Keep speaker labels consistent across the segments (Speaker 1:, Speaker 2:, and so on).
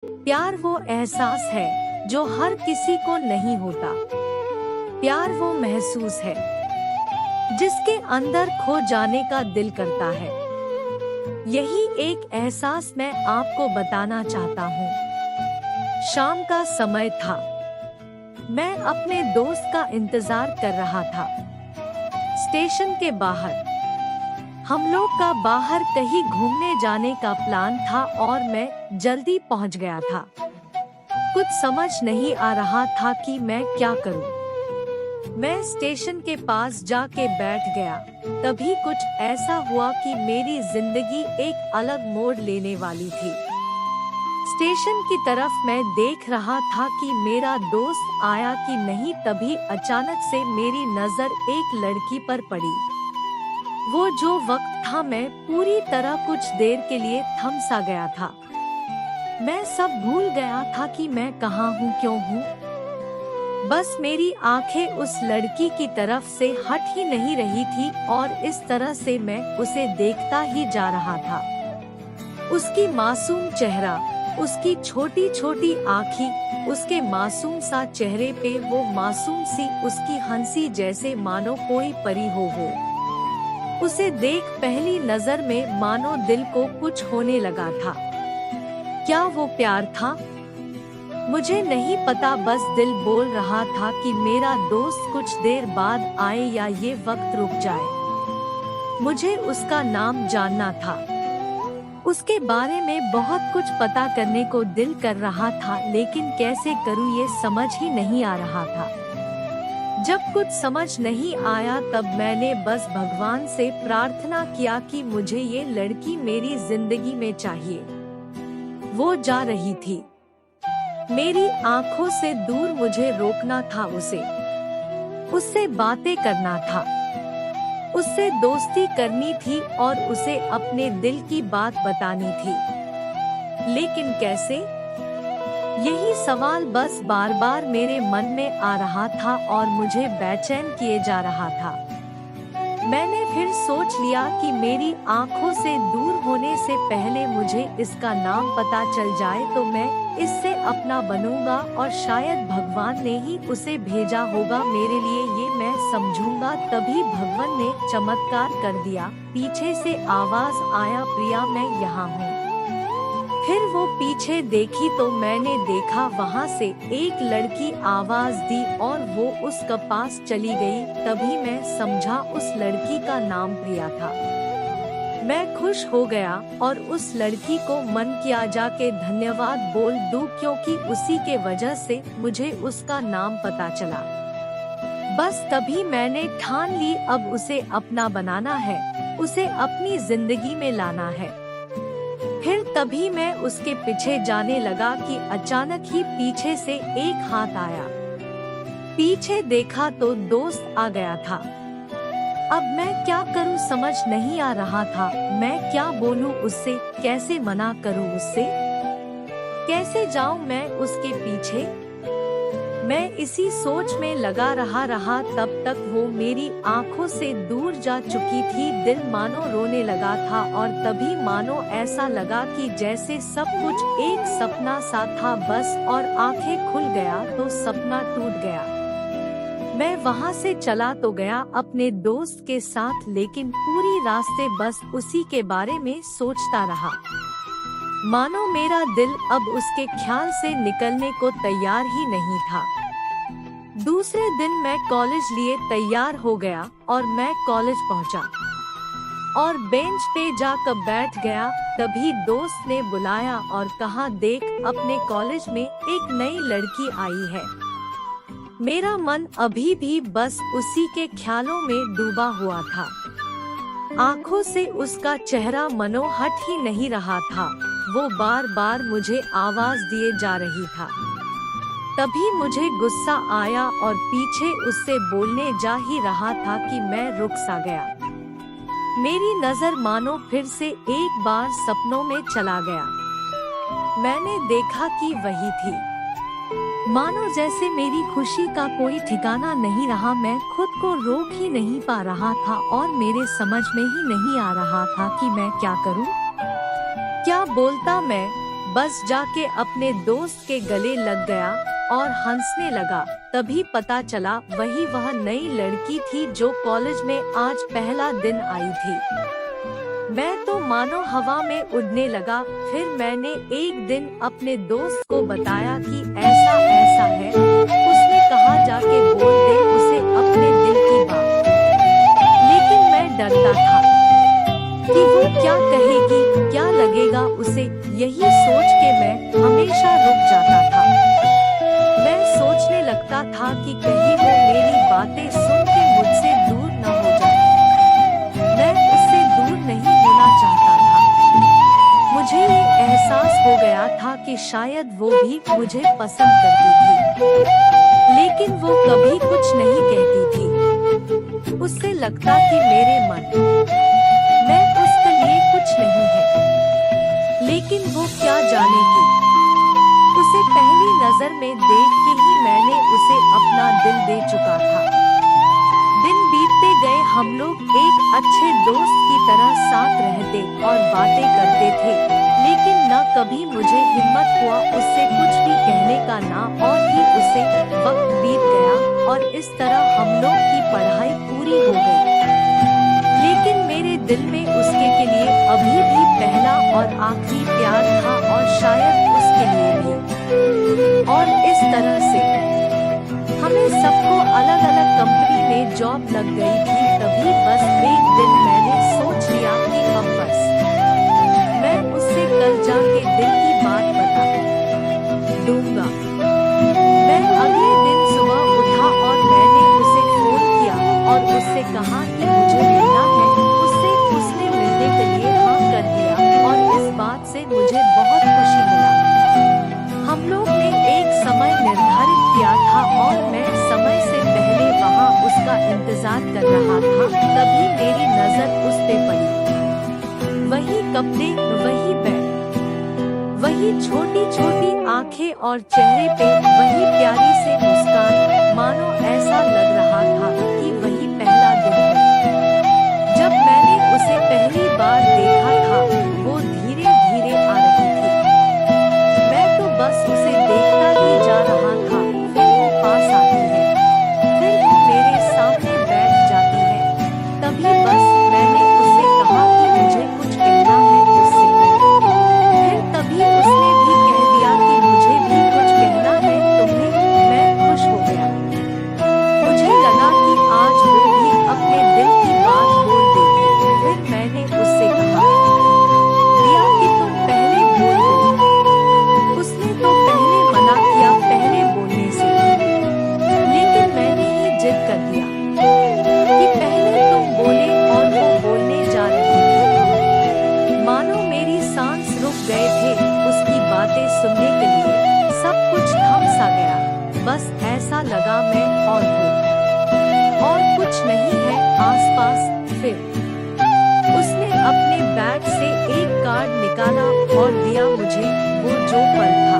Speaker 1: प्यार वो एहसास है जो हर किसी को नहीं होता। प्यार वो महसूस है जिसके अंदर खो जाने का दिल करता है। यही एक एहसास मैं आपको बताना चाहता हूँ। शाम का समय था। मैं अपने दोस्त का इंतजार कर रहा था। स्टेशन के बाहर हम लोग का बाहर कहीं घूमने जाने का प्लान था और मैं जल्दी पहुंच गया था। कुछ समझ नहीं आ रहा था कि मैं क्या करूं। मैं स्टेशन के पास जाके बैठ गया। तभी कुछ ऐसा हुआ कि मेरी जिंदगी एक अलग मोड़ लेने वाली थी। स्टेशन की तरफ मैं देख रहा था कि मेरा दोस्त आया कि नहीं, तभी अचानक से मेरी नजर एक लड़की पर पड़ी। वो जो वक्त था, मैं पूरी तरह कुछ देर के लिए थम सा गया था। मैं सब भूल गया था कि मैं कहाँ हूँ, क्यों हूँ। बस मेरी आंखें उस लड़की की तरफ से हट ही नहीं रही थी और इस तरह से मैं उसे देखता ही जा रहा था। उसकी मासूम चेहरा, उसकी छोटी छोटी आँखें, उसके मासूम सा चेहरे पे वो मासूम सी उसकी हंसी, जैसे मानो कोई परी हो वो। उसे देख पहली नजर में मानो दिल को कुछ होने लगा था। क्या वो प्यार था? मुझे नहीं पता, बस दिल बोल रहा था कि मेरा दोस्त कुछ देर बाद आए या ये वक्त रुक जाए। मुझे उसका नाम जानना था। उसके बारे में बहुत कुछ पता करने को दिल कर रहा था, लेकिन कैसे करूं ये समझ ही नहीं आ रहा था। जब कुछ समझ नहीं आया तब मैंने बस भगवान से प्रार्थना किया कि मुझे ये लड़की मेरी जिंदगी में चाहिए। वो जा रही थी। मेरी आंखों से दूर मुझे रोकना था उससे बातें करना था, उससे दोस्ती करनी थी और उसे अपने दिल की बात बतानी थी। लेकिन कैसे? यही सवाल बस बार बार मेरे मन में आ रहा था और मुझे बेचैन किए जा रहा था। मैंने फिर सोच लिया कि मेरी आंखों से दूर होने से पहले मुझे इसका नाम पता चल जाए तो मैं इससे अपना बनूंगा और शायद भगवान ने ही उसे भेजा होगा मेरे लिए, ये मैं समझूंगा। तभी भगवान ने चमत्कार कर दिया। पीछे से आवाज आया, प्रिया मैं यहाँ हूँ। फिर वो पीछे देखी तो मैंने देखा वहाँ से एक लड़की आवाज दी और वो उसके पास चली गई। तभी मैं समझा उस लड़की का नाम प्रिया था। मैं खुश हो गया और उस लड़की को मन किया जाके धन्यवाद बोल दूं, क्योंकि उसी के वजह से मुझे उसका नाम पता चला। बस तभी मैंने ठान ली, अब उसे अपना बनाना है, उसे अपनी जिंदगी में लाना है। फिर तभी मैं उसके पीछे जाने लगा कि अचानक ही पीछे से एक हाथ आया। पीछे देखा तो दोस्त आ गया था। अब मैं क्या करूं समझ नहीं आ रहा था। मैं क्या बोलूं उससे, कैसे मना करूं उससे, कैसे जाऊं मैं उसके पीछे। मैं इसी सोच में लगा रहा तब तक वो मेरी आंखों से दूर जा चुकी थी। दिल मानो रोने लगा था और तभी मानो ऐसा लगा कि जैसे सब कुछ एक सपना सा था बस, और आंखें खुल गया तो सपना टूट गया। मैं वहाँ से चला तो गया अपने दोस्त के साथ, लेकिन पूरी रास्ते बस उसी के बारे में सोचता रहा। मानो मेरा दिल अब उसके ख्याल से निकलने को तैयार ही नहीं था। दूसरे दिन मैं कॉलेज लिए तैयार हो गया और मैं कॉलेज पहुंचा और बेंच पे जाकर बैठ गया। तभी दोस्त ने बुलाया और कहा, देख अपने कॉलेज में एक नई लड़की आई है। मेरा मन अभी भी बस उसी के ख्यालों में डूबा हुआ था। आंखों से उसका चेहरा मनो हट ही नहीं रहा था। वो बार बार मुझे आवाज दिए जा रही था। तभी मुझे गुस्सा आया और पीछे उससे बोलने जा ही रहा था कि मैं रुक सा गया। मेरी नजर मानो फिर से एक बार सपनों में चला गया। मैंने देखा कि वही थी। मानो जैसे मेरी खुशी का कोई ठिकाना नहीं रहा। मैं खुद को रोक ही नहीं पा रहा था और मेरे समझ में ही नहीं आ रहा था कि मैं क्या करूं, क्या बोलता मैं। बस जाके अपने दोस्त के गले लग गया और हंसने लगा। तभी पता चला वही वह नई लड़की थी जो कॉलेज में आज पहला दिन आई थी। मैं तो मानो हवा में उड़ने लगा। फिर मैंने एक दिन अपने दोस्त को बताया कि ऐसा ऐसा है। उसने कहा जाके बोल दे उसे अपने दिल की बात। लेकिन मैं डरता था कि वो क्या कहेगी, क्या लगेगा उसे। यही सोच के मैं हमेशा रुक जाता था। मैं सोचने लगता था कि कहीं वो मेरी बातें सुन के मुझसे दूर न हो जाए। मैं उससे दूर नहीं होना चाहता था। मुझे ये एहसास हो गया था कि शायद वो भी मुझे पसंद करती थी, लेकिन वो कभी कुछ नहीं कहती थी। उससे लगता कि मेरे मन में उसके लिए कुछ नहीं है, लेकिन वो क्या जानेगी। उसे पहली नजर में देख के ही मैंने उसे अपना दिल दे चुका था। दिन बीतते गए, हम लोग एक अच्छे दोस्त की तरह साथ रहते और बातें करते थे, लेकिन न कभी मुझे हिम्मत हुआ उससे कुछ भी कहने का। ना और ही उसे वक्त बीत गया और इस तरह हम लोग की पढ़ाई पूरी हो गई। लेकिन मेरे दिल में उसके के लिए अभी भी पहला और आखिरी प्यार था और शायद उसके लिए भी। और इस तरह से हमें सबको अलग अलग कंपनी में जॉब लग गई थी। तभी बस एक दिन मैंने सोच लिया कि अब बस मैं उससे कल जाके दिल की बात बता दूंगा। मैं अगले दिन सुबह उठा और मैंने उसे फोन किया और उससे कहा कि मुझे मिलना है। उसने मिलने के लिए हाँ कर दिया और इस बात से मुझे बहुत खुशी मिला। हम लोग ने एक समय निर्धारित किया था और मैं समय से पहले वहाँ उसका इंतजार कर रहा था। तभी मेरी नजर उस पे पड़ी। वही कपड़े, वही बैग, वही छोटी छोटी आंखें और चेहरे पे वही प्यारी से मुस्कान। मानो ऐसा लग रहा था कि वही पहला दिन है जब मैंने उसे पहली बार देखा था। वो धीरे धीरे आ रही थी। मैं तो बस उसे देखता ही जा रहा था। फिर वो पास आती है, फिर वो मेरे सामने बैठ जाती है। तभी बस मैंने उससे कहा कि मुझे कुछ कहना है उससे। फिर तभी उसने भी कह दिया कि मुझे भी कुछ कहना है तुम्हें। मैं खुश हो गया। मुझे लगा कि आज वो भी अपने दिल की बात बोल देगी। फिर मैंने उससे कहा दिया कि तुम पहले बोल दो। उसने तो पहले मना किया पहले बोलने से, लेकिन मैंने ही जिद कर दिया कि पहले तुम बोले और वो बोलने जा रही थी। मानो मेरी सांस रुक गए थे उसकी बातें सुनने के लिए। सब कुछ थम सा गया। बस ऐसा लगा मैं और कुछ नहीं है आसपास। फिर उसने अपने बैग से एक कार्ड निकाला और दिया मुझे। वो जो पल था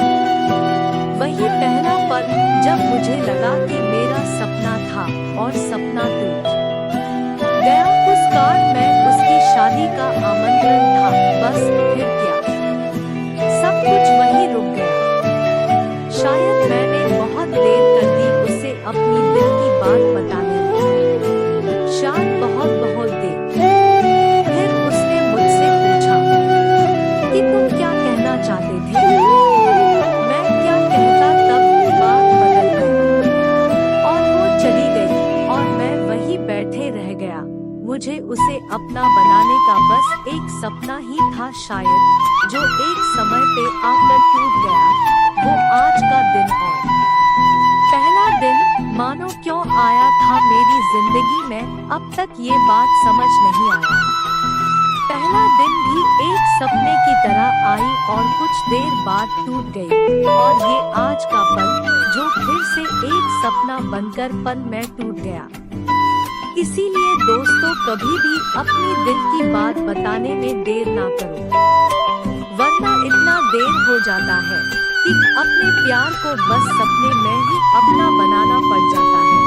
Speaker 1: वही पहला पल जब मुझे लगा कि मेरा सपना था और सपना टूट गया। उस कार्ड में उसकी शादी का आमंत्रण था। बस फिर क्या, सब कुछ वही रुक गया। शायद मैंने बहुत देर कर दी उसे अपनी दिल की बात बताने में, शायद बहुत देर। फिर उसने मुझसे पूछा कि तुम क्या कहना चाहते थे। मैं क्या कहता, तब बात बदल गई और वो चली गई और मैं वही बैठे रह गया। मुझे उसे अपना बनाने का बस एक सपना ही था शायद, जो एक समय पे आकर टूट गया। वो आज का दिन और पहला दिन मानो क्यों आया था मेरी जिंदगी में, अब तक ये बात समझ नहीं आया। पहला दिन भी एक सपने की तरह आई और कुछ देर बाद टूट गई। और ये आज का पल जो फिर से एक सपना बनकर पल में टूट गया। इसीलिए दोस्तों, कभी भी अपनी दिल की बात बताने में देर ना करो, वरना इतना देर हो जाता है कि अपने प्यार को बस सपने में ही अपना बनाना पड़ जाता है।